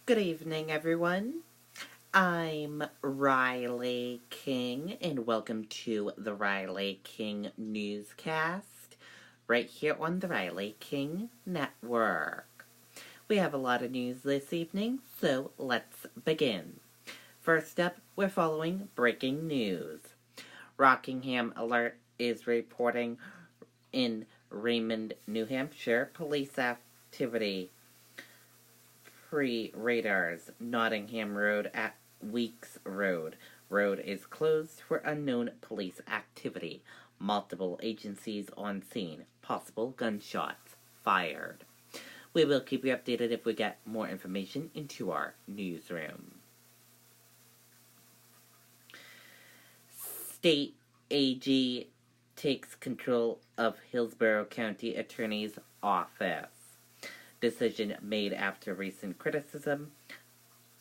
Good evening, everyone. I'm Riley King, and welcome to the Riley King Newscast, right here on the Riley King Network. We have a lot of news this evening, so let's begin. First up, we're following breaking news. Rockingham Alert is reporting in Raymond, New Hampshire, police activity pre-radars. Nottingham Road at Weeks Road. Road is closed for unknown police activity. Multiple agencies on scene. Possible gunshots fired. We will keep you updated if we get more information into our newsroom. State AG takes control of Hillsborough County Attorney's Office. Decision made after recent criticism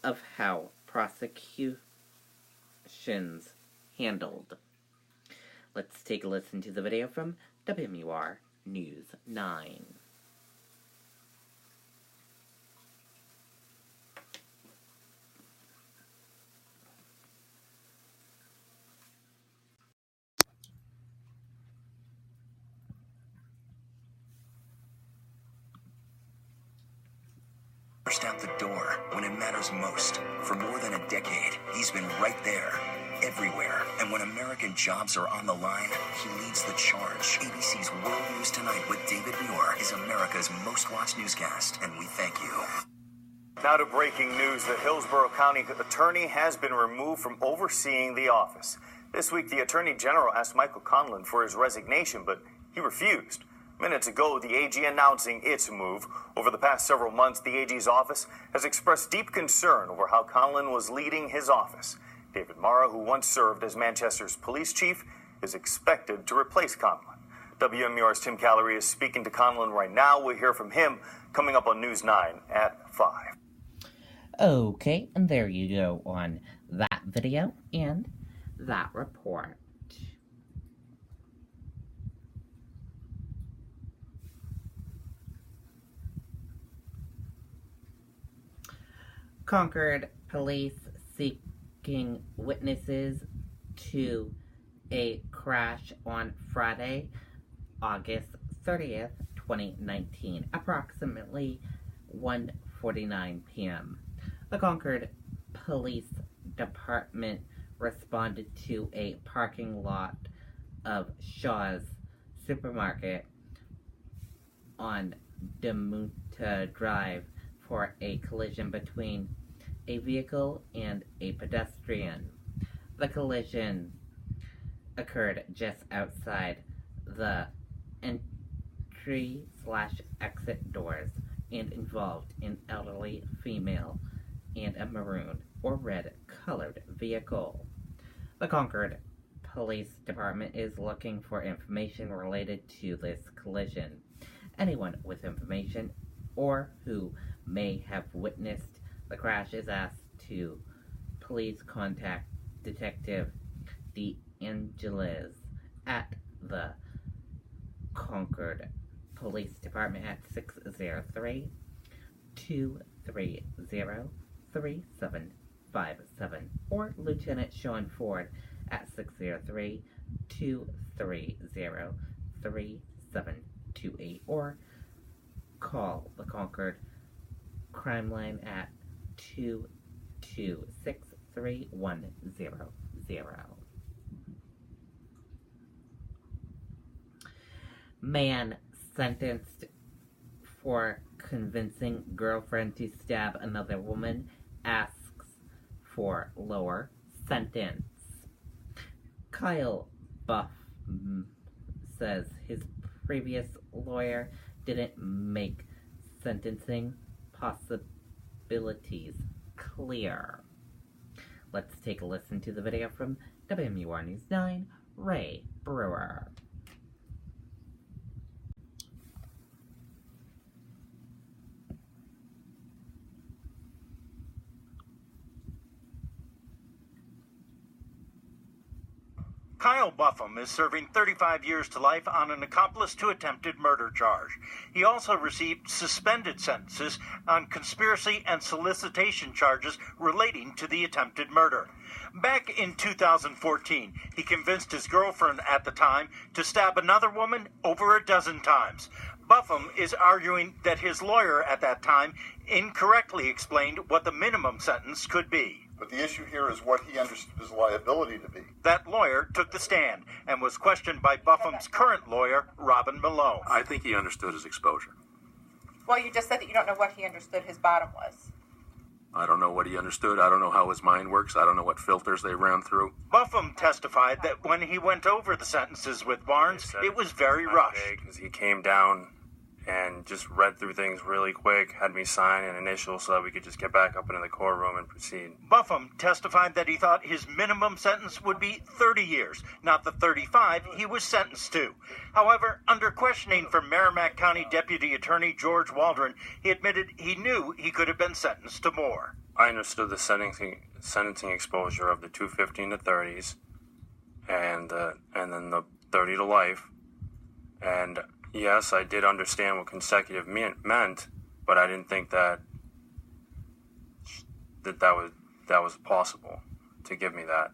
of how prosecutions handled. Let's take a listen to the video from WMUR News 9. Out the door when it matters most. For more than a decade, he's been right there, everywhere. And when American jobs are on the line, he leads the charge. ABC's World News Tonight with David Muir is America's most watched newscast, and we thank you. Now to breaking news. The Hillsborough County Attorney has been removed from overseeing the office. This week, the Attorney General asked Michael Conlon for his resignation, but he refused. Minutes ago, the AG announcing its move. Over the past several months, the AG's office has expressed deep concern over how Conlon was leading his office. David Mara, who once served as Manchester's police chief, is expected to replace Conlon. WMUR's Tim Callery is speaking to Conlon right now. We'll hear from him coming up on News 9 at 5. Okay, and there you go on that video and that report. Concord police seeking witnesses to a crash on Friday, August 30th, 2019, approximately 1:49 p.m. The Concord Police Department responded to a parking lot of Shaw's Supermarket on Demuta Drive for a collision between a vehicle and a pedestrian. The collision occurred just outside the entry/exit doors and involved an elderly female and a maroon or red colored vehicle. The Concord Police Department is looking for information related to this collision. Anyone with information or who may have witnessed the crash is asked to please contact Detective DeAngelis at the Concord Police Department at 603-230-3757 or Lieutenant Sean Ford at 603-230-3728 or call the Concord Crime Line at 226-3100. Man sentenced for convincing girlfriend to stab another woman asks for lower sentence. Kyle Buff says his previous lawyer didn't make sentencing possibilities clear. Let's take a listen to the video from WMUR News 9, Ray Brewer. Kyle Buffum is serving 35 years to life on an accomplice to attempted murder charge. He also received suspended sentences on conspiracy and solicitation charges relating to the attempted murder. Back in 2014, he convinced his girlfriend at the time to stab another woman over a dozen times. Buffum is arguing that his lawyer at that time incorrectly explained what the minimum sentence could be. But the issue here is what he understood his liability to be. That lawyer took the stand and was questioned by Buffum's current lawyer, Robin Malone. I think he understood his exposure. Well, you just said that you don't know what he understood his bottom was. I don't know what he understood. I don't know how his mind works. I don't know what filters they ran through. Buffum testified that when he went over the sentences with Barnes, it was very rushed. Because he came down and just read through things really quick, had me sign an initial so that we could just get back up into the courtroom and proceed. Buffum testified that he thought his minimum sentence would be 30 years, not the 35 he was sentenced to. However, under questioning from Merrimack County Deputy Attorney George Waldron, he admitted he knew he could have been sentenced to more. I understood the sentencing exposure of the 215 to 30s and then the 30 to life. And yes, I did understand what consecutive meant, but I didn't think that was possible to give me that.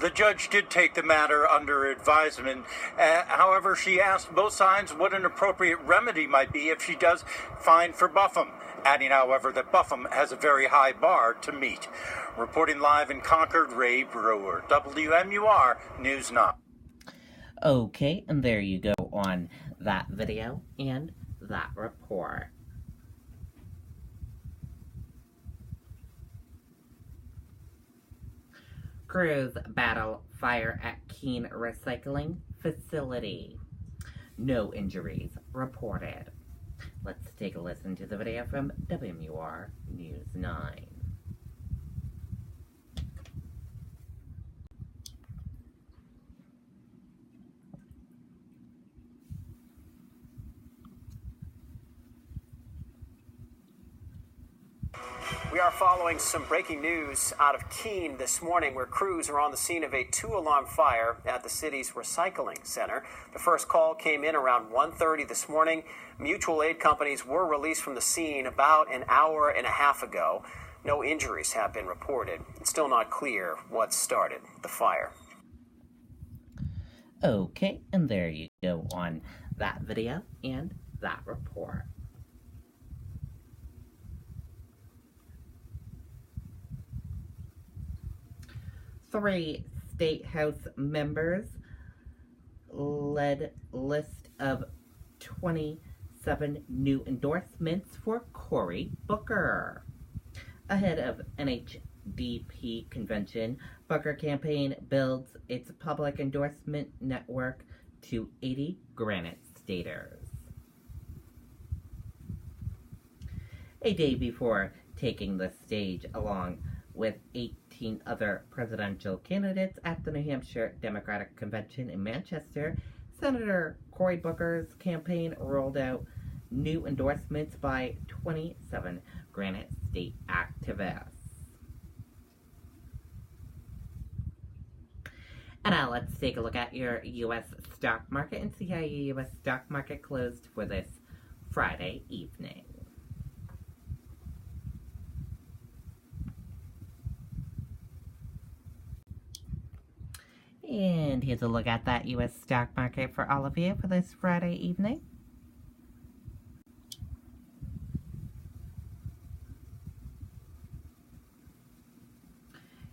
The judge did take the matter under advisement. However, she asked both sides what an appropriate remedy might be if she does fine for Buffum, adding, however, that Buffum has a very high bar to meet. Reporting live in Concord, Ray Brewer, WMUR News 9. Okay, and there you go on that video and that report. Crews battle fire at Keene Recycling Facility. No injuries reported. Let's take a listen to the video from WMUR News 9. We are following some breaking news out of Keene this morning, where crews are on the scene of a 2-alarm fire at the city's recycling center. The first call came in around 1:30 this morning. Mutual aid companies were released from the scene about an hour and a half ago. No injuries have been reported. It's still not clear what started the fire. Okay, and there you go on that video and that report. Three State House members led list of 27 new endorsements for Cory Booker. Ahead of NHDP convention, Booker campaign builds its public endorsement network to 80 Granite Staters. A day before taking the stage along with 18 other presidential candidates at the New Hampshire Democratic Convention in Manchester, Senator Cory Booker's campaign rolled out new endorsements by 27 Granite State activists. And now let's take a look at your U.S. stock market and see how your U.S. stock market closed for this Friday evening. And here's a look at that U.S. stock market for all of you for this Friday evening.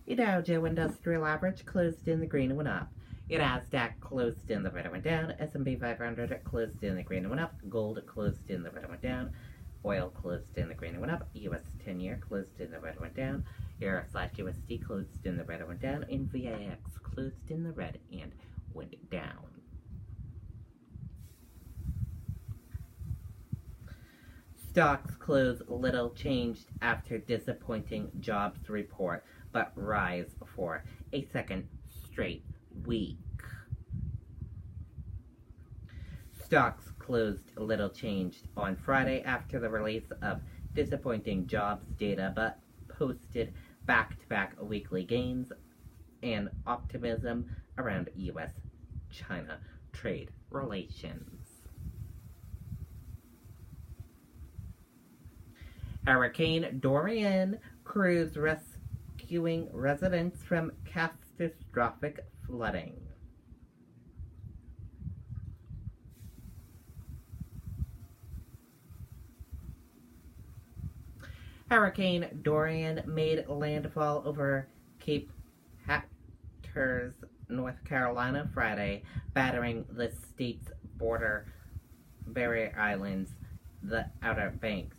Your Dow Jones Industrial Average closed in the green and went up. Your Nasdaq closed in the red and went down. S&P 500 closed in the green and went up. Gold closed in the red and went down. Oil closed in the green and went up. U.S. 10-year closed in the red and went down. Euro/USD closed in the red and went down. And VIX closed in the red and went down. Stocks close little changed after disappointing jobs report, but rise for a second straight week. Stocks closed little changed on Friday after the release of disappointing jobs data, but posted back-to-back weekly gains and optimism around U.S.-China trade relations. Hurricane Dorian crews rescuing residents from catastrophic flooding. Hurricane Dorian made landfall over Cape Hatteras, North Carolina, Friday, battering the state's border barrier islands, the Outer Banks,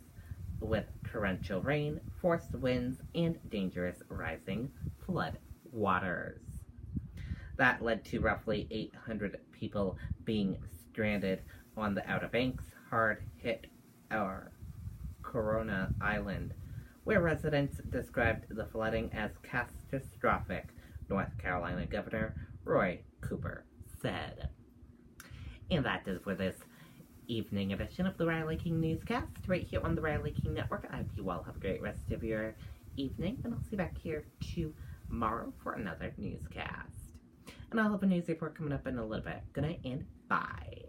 with torrential rain, forced winds, and dangerous rising flood waters. That led to roughly 800 people being stranded on the Outer Banks, hard-hit Corona Island, where residents described the flooding as catastrophic, North Carolina Governor Roy Cooper said. And that is for this evening edition of the Riley King Newscast, right here on the Riley King Network. I hope you all have a great rest of your evening, and I'll see you back here tomorrow for another newscast. And I'll have a news report coming up in a little bit. Good night and bye.